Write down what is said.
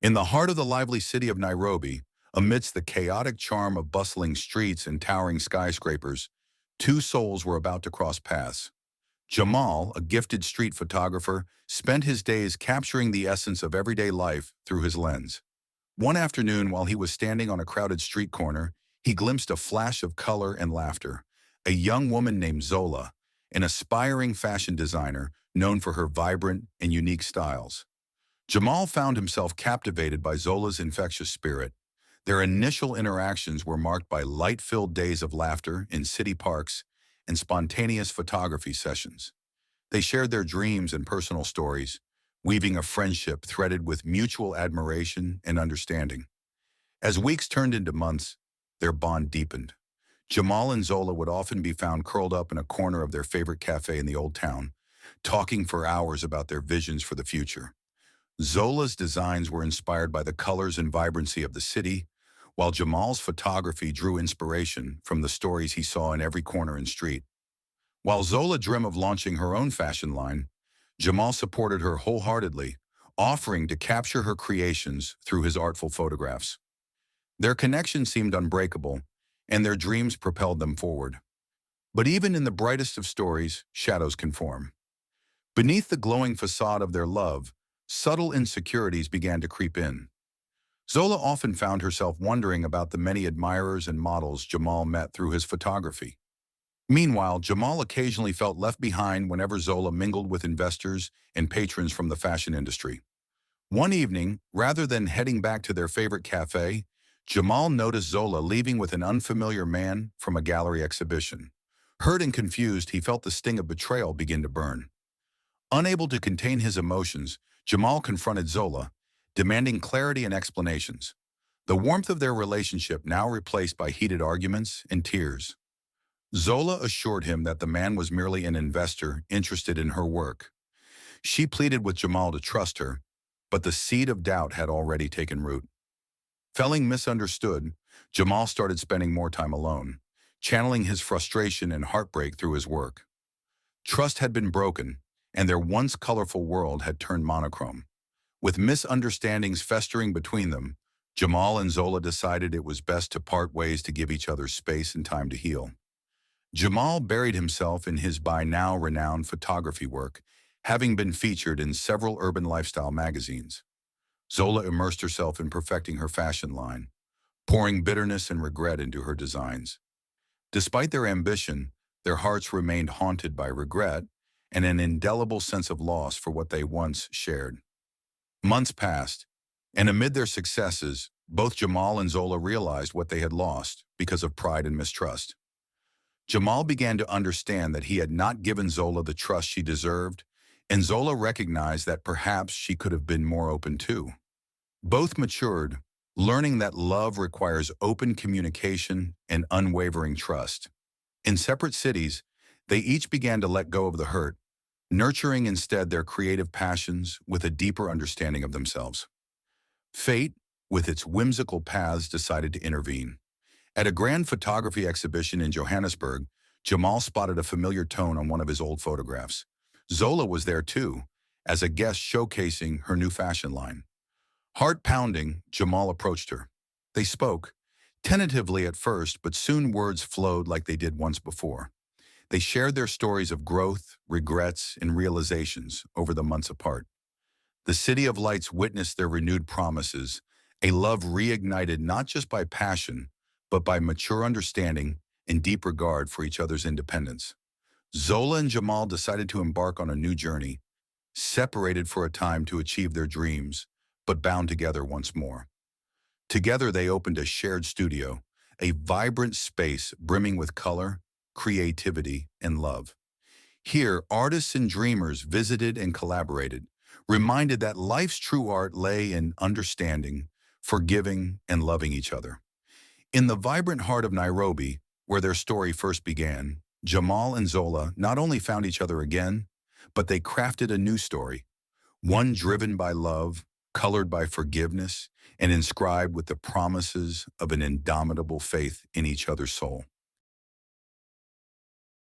In the heart of the lively city of Nairobi, amidst the chaotic charm of bustling streets and towering skyscrapers, two souls were about to cross paths. Jamal, a gifted street photographer, spent his days capturing the essence of everyday life through his lens. One afternoon, while he was standing on a crowded street corner, he glimpsed a flash of color and laughter. A young woman named Zola, an aspiring fashion designer known for her vibrant and unique styles. Jamal found himself captivated by Zola's infectious spirit. Their initial interactions were marked by light-filled days of laughter in city parks and spontaneous photography sessions. They shared their dreams and personal stories, weaving a friendship threaded with mutual admiration and understanding. As weeks turned into months, their bond deepened. Jamal and Zola would often be found curled up in a corner of their favorite cafe in the old town, talking for hours about their visions for the future. Zola's designs were inspired by the colors and vibrancy of the city, while Jamal's photography drew inspiration from the stories he saw in every corner and street. While Zola dreamed of launching her own fashion line, Jamal supported her wholeheartedly, offering to capture her creations through his artful photographs. Their connection seemed unbreakable, and their dreams propelled them forward. But even in the brightest of stories, shadows can form. Beneath the glowing facade of their love, subtle insecurities began to creep in. Zola often found herself wondering about the many admirers and models Jamal met through his photography. Meanwhile, Jamal occasionally felt left behind whenever Zola mingled with investors and patrons from the fashion industry. One evening, rather than heading back to their favorite cafe, Jamal noticed Zola leaving with an unfamiliar man from a gallery exhibition. Hurt and confused, he felt the sting of betrayal begin to burn. Unable to contain his emotions, Jamal confronted Zola, demanding clarity and explanations. The warmth of their relationship now replaced by heated arguments and tears. Zola assured him that the man was merely an investor interested in her work. She pleaded with Jamal to trust her, but the seed of doubt had already taken root. Feeling misunderstood, Jamal started spending more time alone, channeling his frustration and heartbreak through his work. Trust had been broken, and their once colorful world had turned monochrome. With misunderstandings festering between them, Jamal and Zola decided it was best to part ways to give each other space and time to heal. Jamal buried himself in his by now renowned photography work, having been featured in several urban lifestyle magazines. Zola immersed herself in perfecting her fashion line, pouring bitterness and regret into her designs. Despite their ambition, their hearts remained haunted by regret and an indelible sense of loss for what they once shared. Months passed, and amid their successes, both Jamal and Zola realized what they had lost because of pride and mistrust. Jamal began to understand that he had not given Zola the trust she deserved, and Zola recognized that perhaps she could have been more open too. Both matured, learning that love requires open communication and unwavering trust. In separate cities, they each began to let go of the hurt, nurturing instead their creative passions with a deeper understanding of themselves. Fate, with its whimsical paths, decided to intervene. At a grand photography exhibition in Johannesburg, Jamal spotted a familiar tone on one of his old photographs. Zola was there too, as a guest showcasing her new fashion line. Heart-pounding, Jamal approached her. They spoke, tentatively at first, but soon words flowed like they did once before. They shared their stories of growth, regrets, and realizations over the months apart. The City of Lights witnessed their renewed promises, a love reignited not just by passion, but by mature understanding and deep regard for each other's independence. Zola and Jamal decided to embark on a new journey, separated for a time to achieve their dreams, but bound together once more. Together they opened a shared studio, a vibrant space brimming with color, creativity, and love. Here, artists and dreamers visited and collaborated, reminded that life's true art lay in understanding, forgiving, and loving each other. In the vibrant heart of Nairobi, where their story first began, Jamal and Zola not only found each other again, but they crafted a new story, one driven by love, colored by forgiveness, and inscribed with the promises of an indomitable faith in each other's soul.